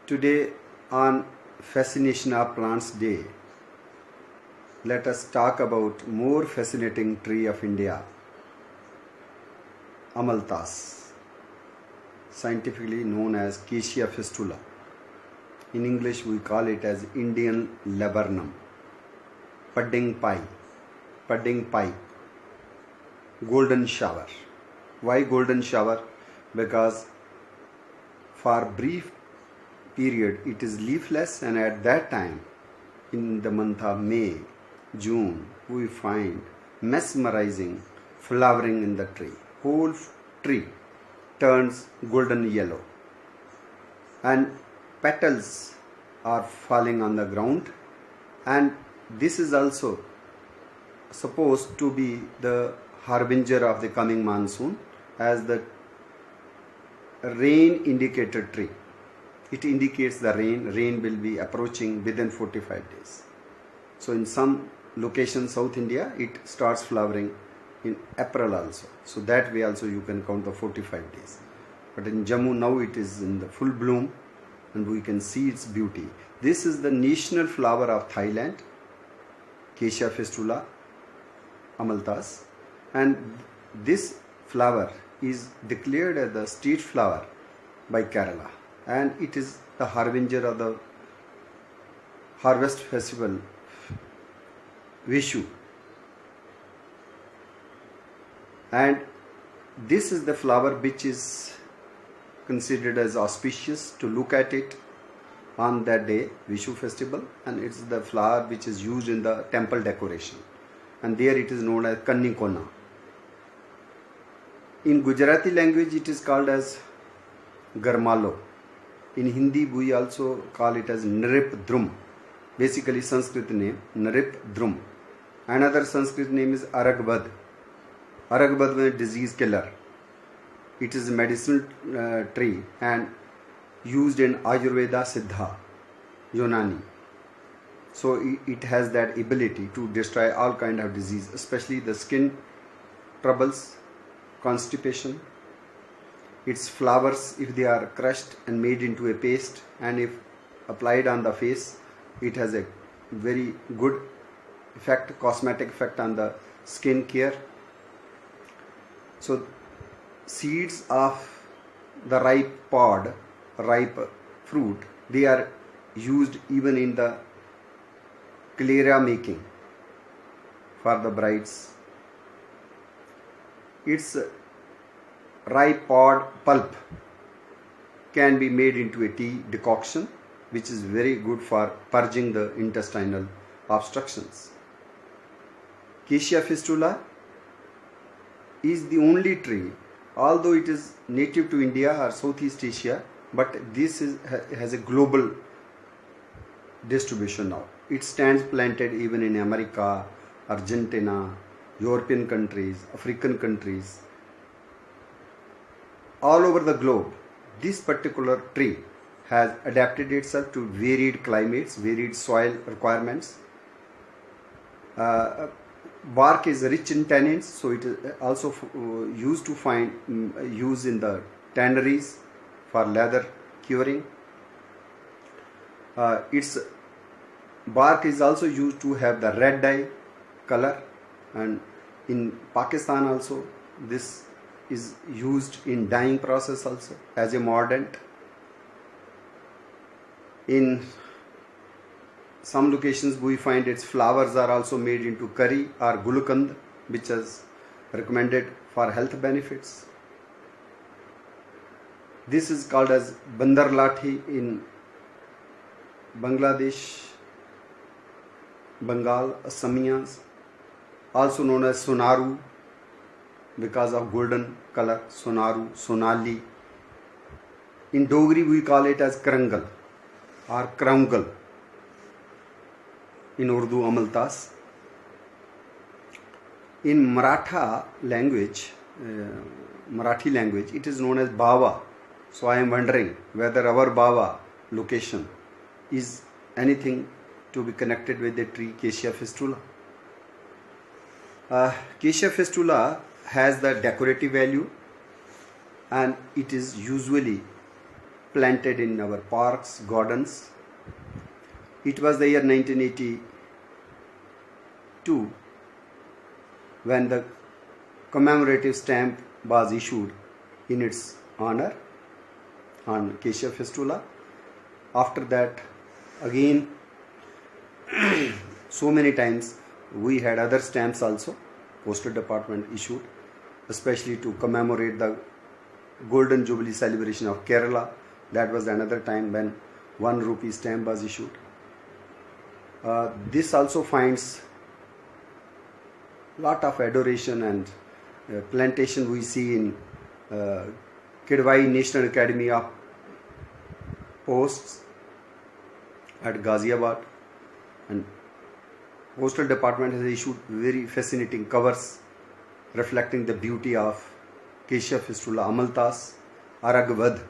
Today on Fascination of Plants Day, let us talk about more fascinating tree of India, Amalthas, scientifically known as Acacia fistula. In English we call it as Indian laburnum, pudding pie, golden shower. Why golden shower? Because for brief period it is leafless, and at that time in the month of May, June, we find mesmerizing flowering in the tree. Whole tree turns golden yellow and petals are falling on the ground, and this is also supposed to be the harbinger of the coming monsoon, as the rain indicated tree. It indicates the rain will be approaching within 45 days. So in some locations, South India, it starts flowering in April also. So that way also you can count the 45 days. But in Jammu now it is in the full bloom and we can see its beauty. This is the national flower of Thailand, Acacia fistula, Amalthas, and this flower is declared as the state flower by Kerala, and it is the harbinger of the harvest festival Vishu. And this is the flower which is considered as auspicious to look at it on that day, Vishu festival, and it's the flower which is used in the temple decoration, and there it is known as Kannikona. In Gujarati language it is called as Garmalo. In Hindi we also call it as Nrip Drum. Basically Sanskrit name Nrip Drum. Another Sanskrit name is Aragbad. Aragbad means disease killer. It is a medicinal tree and used in Ayurveda, Siddha, Yunani. So it has that ability to destroy all kind of disease, especially the skin troubles, constipation. Its flowers, if they are crushed and made into a paste and if applied on the face, it has a very good effect, cosmetic effect on the skin care. So seeds of the ripe fruit, they are used even in the cleria making for the brides. Its ripe pod pulp can be made into a tea decoction, which is very good for purging the intestinal obstructions. Acacia fistula is the only tree, although it is native to India or Southeast Asia, but this has a global distribution now. It stands planted even in America, Argentina, European countries, African countries, all over the globe. This particular tree has adapted itself to varied climates, varied soil requirements. Bark is rich in tannins, so it is also used to find use in the tanneries for leather curing. Its bark is also used to have the red dye color, and in Pakistan also this is used in dyeing process also as a mordant. In some locations we find its flowers are also made into curry or gulukand, which is recommended for health benefits. This is called as bandar lathi in Bangladesh, Bengal, Assamese, also known as sonaru because of golden color, sonaru, sonali. In Dogri we call it as krangal or kraungal. In Urdu, Amalthas. In Marathi language, it is known as Bava. So I am wondering whether our Bava location is anything to be connected with the tree Acacia fistula. Acacia fistula has the decorative value, and it is usually planted in our parks, gardens. It was the year 1982 when the commemorative stamp was issued in its honor on Acacia fistula. After that, again, so many times we had other stamps also, Postal Department issued, especially to commemorate the Golden Jubilee celebration of Kerala. That was another time when 1 rupee stamp was issued. This also finds lot of adoration and plantation we see in Kidwai National Academy of Posts at Ghaziabad, and Postal Department has issued very fascinating covers reflecting the beauty of Acacia fistula, Amalthas, Aragvad,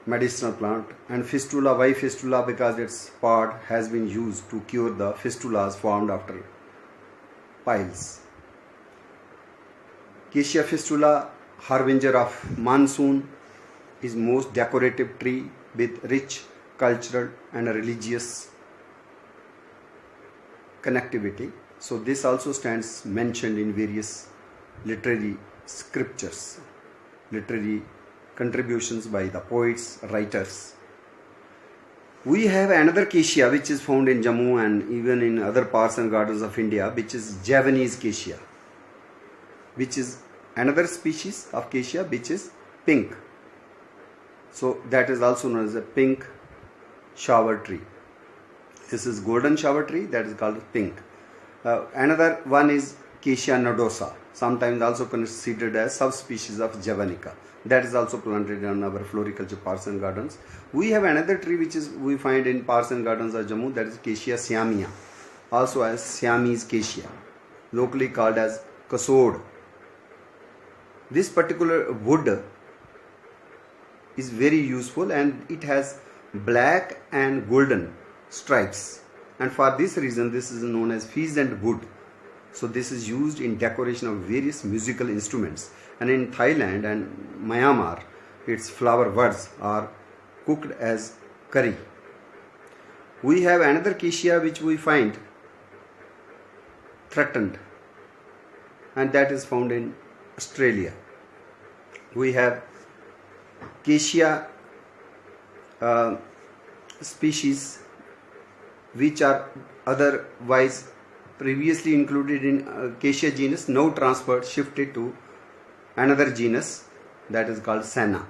medicinal plant, and fistula. Why fistula? Because its pod has been used to cure the fistulas formed after piles. Acacia fistula, harbinger of monsoon, is most decorative tree with rich cultural and religious connectivity. So this also stands mentioned in various literary scriptures, literary contributions by the poets, writers. We have another acacia which is found in Jammu and even in other parts and gardens of India, which is Javanese acacia, which is another species of acacia which is pink. So that is also known as a pink shower tree. This is golden shower tree, that is called pink. Another one is Acacia nodosa, sometimes also considered as subspecies of Javanica. That is also planted in our floriculture parks and gardens. We have another tree which is we find in parks and gardens of Jammu, that is Acacia siamia, also as Siamese acacia, locally called as kasod. This particular wood is very useful and it has black and golden stripes, and for this reason this is known as pheasant wood. So this is used in decoration of various musical instruments, and in Thailand and Myanmar its flower buds are cooked as curry. We have another acacia which we find threatened, and that is found in Australia. We have acacia species which are otherwise previously included in Acacia genus, now transferred, shifted to another genus that is called Senna.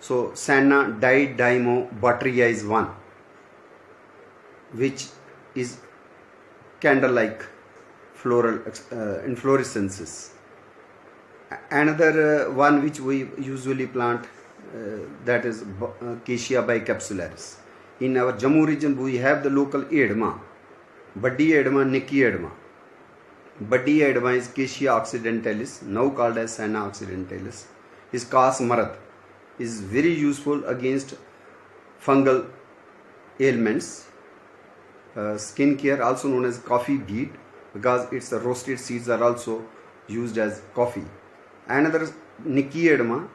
So Senna didymobotrya is one, which is candle-like floral inflorescences. Another one which we usually plant, that is Acacia bicapsularis. In our Jammu region we have the local edma, Baddi edma, Nikki edma. Baddi edma is Acacia occidentalis, now called as Senna occidentalis. Is Kas marad, is very useful against fungal ailments. Skin care, also known as coffee beet, because its roasted seeds are also used as coffee. Another Nikki edma,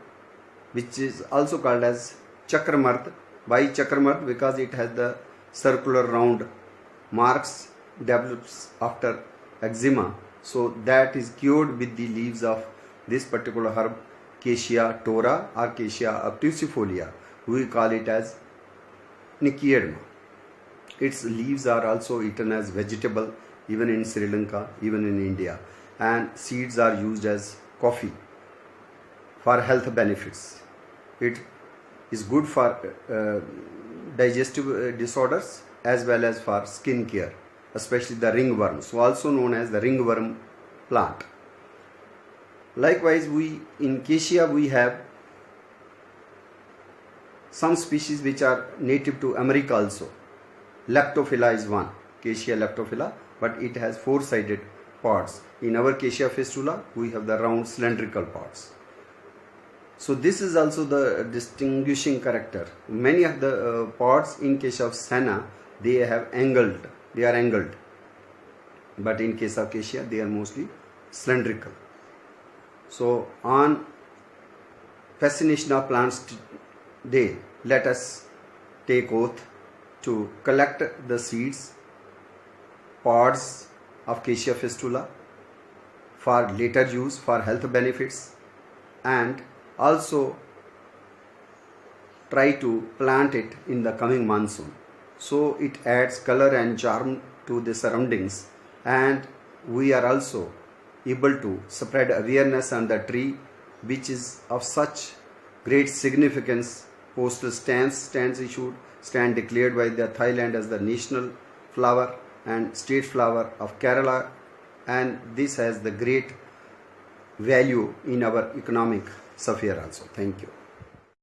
which is also called as Chakramard. Why Chakramard? Because it has the circular round marks develops after eczema. So that is cured with the leaves of this particular herb, Acacia tora or Acacia obtusifolia. We call it as Nikki edma. Its leaves are also eaten as vegetable even in Sri Lanka, even in India, and seeds are used as coffee for health benefits. It is good for digestive disorders as well as for skin care, especially the ringworm, so also known as the ringworm plant. Likewise, we in Acacia we have some species which are native to America also. Leptophila is one, Acacia leptophila, but it has four-sided pods. In our Acacia fistula we have the round cylindrical pods. So this is also the distinguishing character. Many of the pods in case of Senna, they are angled, but in case of Acacia they are mostly cylindrical. So on fascination of plants day, let us take oath to collect the seeds, pods of Acacia fistula for later use for health benefits, and also try to plant it in the coming monsoon, so it adds color and charm to the surroundings, and we are also able to spread awareness on the tree, which is of such great significance. Postal stands issued, stand declared by the Thailand as the national flower and state flower of Kerala, and this has the great value in our economic sphere also. Thank you.